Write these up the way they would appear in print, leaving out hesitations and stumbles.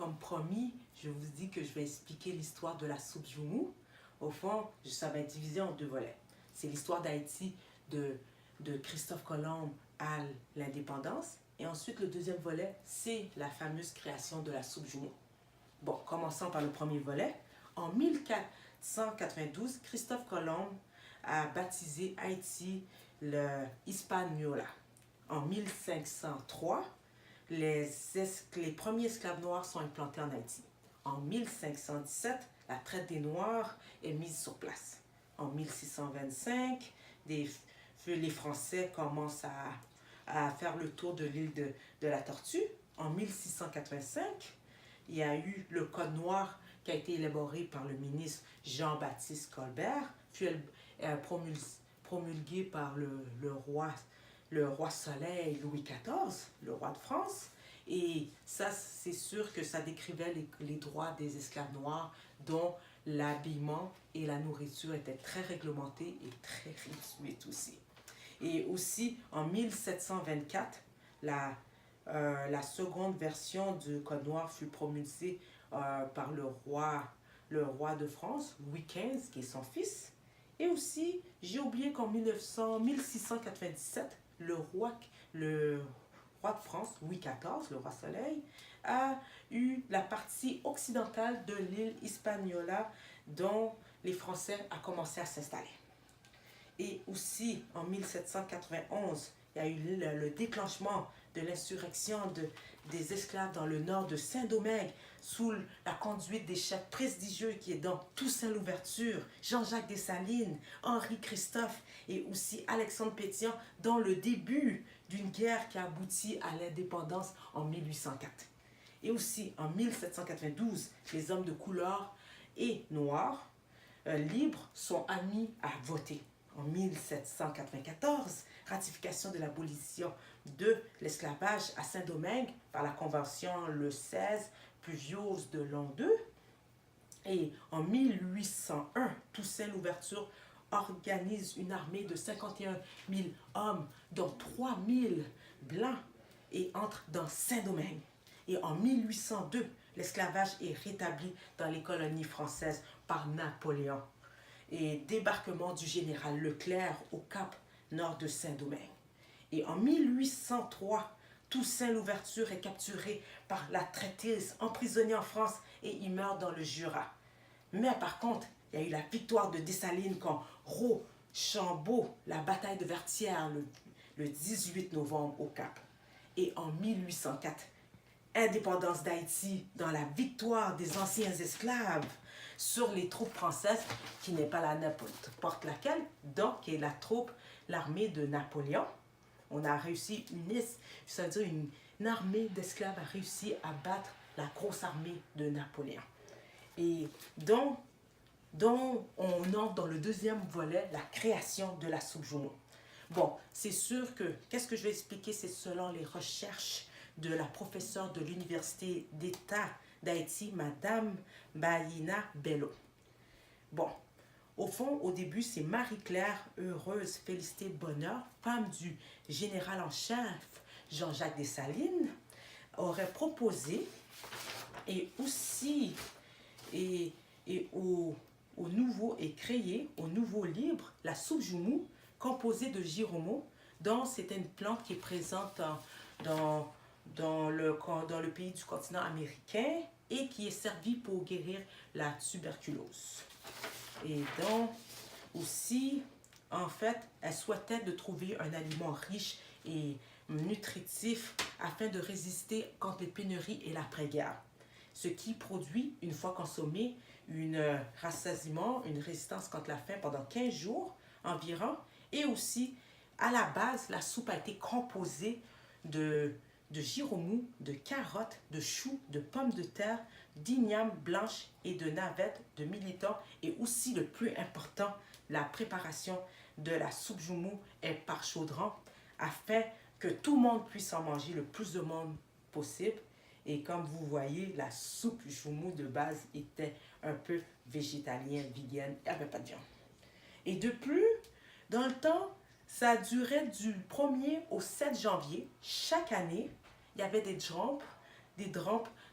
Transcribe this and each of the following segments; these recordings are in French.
comme promis, je vous dis que je vais expliquer l'histoire de la soupe Joumou. Au fond, ça va être divisé en deux volets. C'est l'histoire d'Haïti de Christophe Colomb à l'indépendance. Et ensuite, le deuxième volet, c'est la fameuse création de la soupe Joumou. Bon, commençons par le premier volet. En 1492, Christophe Colomb a baptisé Haïti le Hispaniola. En 1503, les premiers esclaves noirs sont implantés en Haïti. En 1517, la traite des Noirs est mise sur place. En 1625, les Français commencent à faire le tour de l'île de la Tortue. En 1685, il y a eu le Code noir qui a été élaboré par le ministre Jean-Baptiste Colbert, puis promulgué par le roi Soleil Louis XIV, le roi de France. Et ça, c'est sûr que ça décrivait les droits des esclaves noirs, dont l'habillement et la nourriture étaient très réglementés et très réduits aussi. Et aussi, en 1724, la seconde version du Code noir fut promulguée par le roi de France, Louis XV, qui est son fils. Et aussi, j'ai oublié qu'en 1697, le roi de France, Louis XIV, le roi Soleil, a eu la partie occidentale de l'île Hispaniola dont les Français ont commencé à s'installer. Et aussi, en 1791, il y a eu le déclenchement de l'insurrection des esclaves dans le nord de Saint-Domingue sous la conduite des chefs prestigieux qui est dans Toussaint Louverture, Jean-Jacques Dessalines, Henri Christophe et aussi Alexandre Pétion dans le début d'une guerre qui a abouti à l'indépendance en 1804. Et aussi en 1792, les hommes de couleur et noirs libres sont admis à voter. En 1794, ratification de l'abolition de l'esclavage à Saint-Domingue par la Convention le 16 Pluviose de l'an 2. Et en 1801, Toussaint Louverture organise une armée de 51 000 hommes, dont 3 000 blancs, et entre dans Saint-Domingue. Et en 1802, l'esclavage est rétabli dans les colonies françaises par Napoléon. Et débarquement du général Leclerc au Cap nord de Saint-Domingue. Et en 1803, Toussaint Louverture est capturé par la traîtrise, emprisonné en France et il meurt dans le Jura. Mais par contre, il y a eu la victoire de Dessalines contre Rochambeau, la bataille de Vertières le 18 novembre au Cap. Et en 1804, indépendance d'Haïti dans la victoire des anciens esclaves sur les troupes françaises, qui n'est pas n'importe laquelle, donc qui est l'armée de Napoléon. On a réussi, une armée d'esclaves a réussi à battre la grosse armée de Napoléon. Et donc on entre dans le deuxième volet, la création de la soupe Joumou. Bon, c'est sûr que, qu'est-ce que je vais expliquer, c'est selon les recherches de la professeure de l'Université d'État d'Haïti, Madame Baïna Bello. Bon, au fond, au début, c'est Marie-Claire Heureuse Félicité Bonheur, femme du général en chef Jean-Jacques Dessalines, aurait proposé et aussi créé au nouveau livre la soupe Joumou, composée de giromo, dont c'était une plante qui est présente dans le pays du continent américain et qui est servie pour guérir la tuberculose. Et donc, aussi, en fait, elle souhaitait de trouver un aliment riche et nutritif afin de résister contre les pénuries et l'après-guerre. Ce qui produit, une fois consommé, un rassasiement, une résistance contre la faim pendant 15 jours environ. Et aussi, à la base, la soupe a été composée de giromou, de carottes, de choux, de pommes de terre, d'igname blanche et de navettes, de milletons. Et aussi, le plus important, la préparation de la soupe Joumou est par chaudron afin que tout le monde puisse en manger, le plus de monde possible. Et comme vous voyez, la soupe Joumou de base était un peu végétalienne, vegan, il n'y avait pas de viande. Et de plus, dans le temps, ça durait du 1er au 7 janvier. Chaque année, il y avait des drampes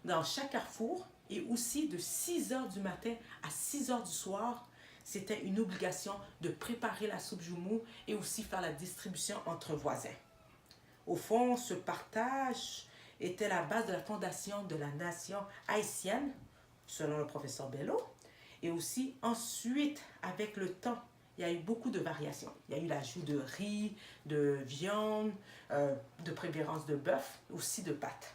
dans chaque carrefour et aussi de 6 heures du matin à 6 heures du soir, c'était une obligation de préparer la soupe joumou et aussi faire la distribution entre voisins. Au fond, ce partage était la base de la fondation de la nation haïtienne, selon le professeur Bello. Et aussi, ensuite, avec le temps, il y a eu beaucoup de variations. Il y a eu l'ajout de riz, de viande, de préférence de bœuf, aussi de pâtes.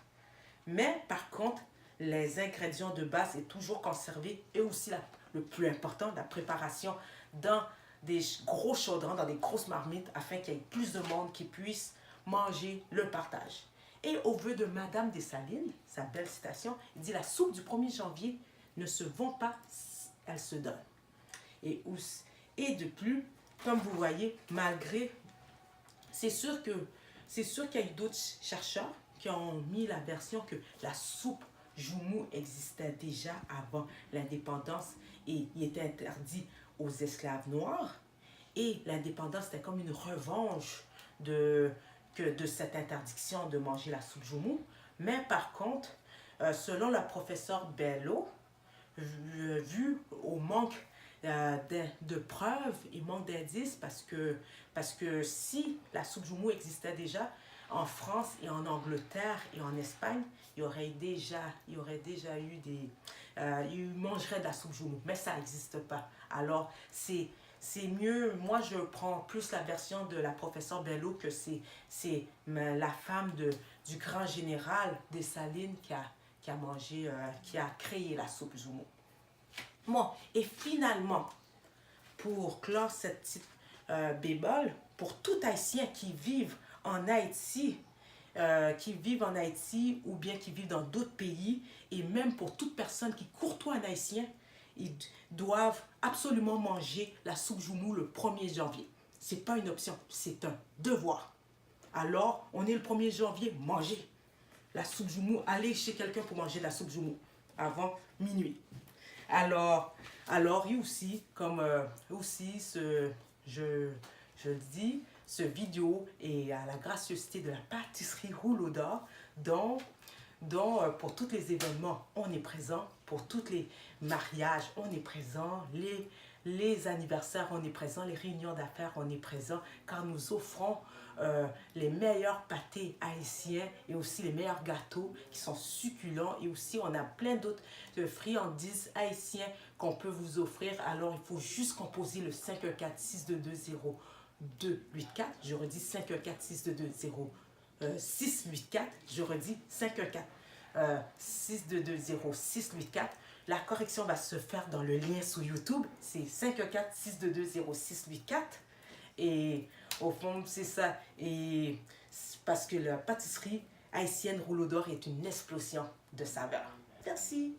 Mais par contre, les ingrédients de base est toujours conservé et aussi le plus important, la préparation dans des gros chaudrons, dans des grosses marmites afin qu'il y ait plus de monde qui puisse manger le partage. Et au vœu de Madame Dessalines, sa belle citation, il dit la soupe du 1er janvier ne se vend pas, elle se donne. Et de plus, comme vous voyez, malgré, c'est sûr qu'il y a eu d'autres chercheurs qui ont mis la version que la soupe joumou existait déjà avant l'indépendance et il était interdit aux esclaves noirs. Et l'indépendance était comme une revanche de cette interdiction de manger la soupe joumou. Mais par contre, selon le professeur Bello, vu au manque de preuves et manque d'indices, parce que si la soupe joumou existait déjà en France et en Angleterre et en Espagne, il y aurait déjà eu ils mangeraient de la soupe joumou, mais ça n'existe pas. Alors, c'est mieux, moi je prends plus la version de la professeure Bello que c'est la femme du grand général Dessalines qui a créé la soupe joumou. Bon, et finalement, pour clore cette petite bébole, pour tout Haïtien qui vivent en Haïti, ou bien qui vivent dans d'autres pays, et même pour toute personne qui courtoie un Haïtien, ils doivent absolument manger la soupe joumou le 1er janvier. Ce n'est pas une option, c'est un devoir. Alors, on est le 1er janvier, mangez la soupe joumou. Allez chez quelqu'un pour manger la soupe joumou avant minuit. Alors et aussi, comme je le dis, ce vidéo est à la gracieuseté de la pâtisserie Rouleau d'Or, dont pour tous les événements, on est présent, pour tous les mariages, on est présent, les anniversaires, on est présent, les réunions d'affaires, on est présent, car nous offrons les meilleurs pâtés haïtiens et aussi les meilleurs gâteaux qui sont succulents. Et aussi, on a plein d'autres friandises haïtiennes qu'on peut vous offrir. Alors, il faut juste composer le 514-622-0284. Je redis 514-622-0684. Je redis 514-622-0684. La correction va se faire dans le lien sous YouTube. C'est 514-622-0684. Et au fond, c'est ça. Et parce que la pâtisserie haïtienne Rouleau d'Or est une explosion de saveurs. Merci.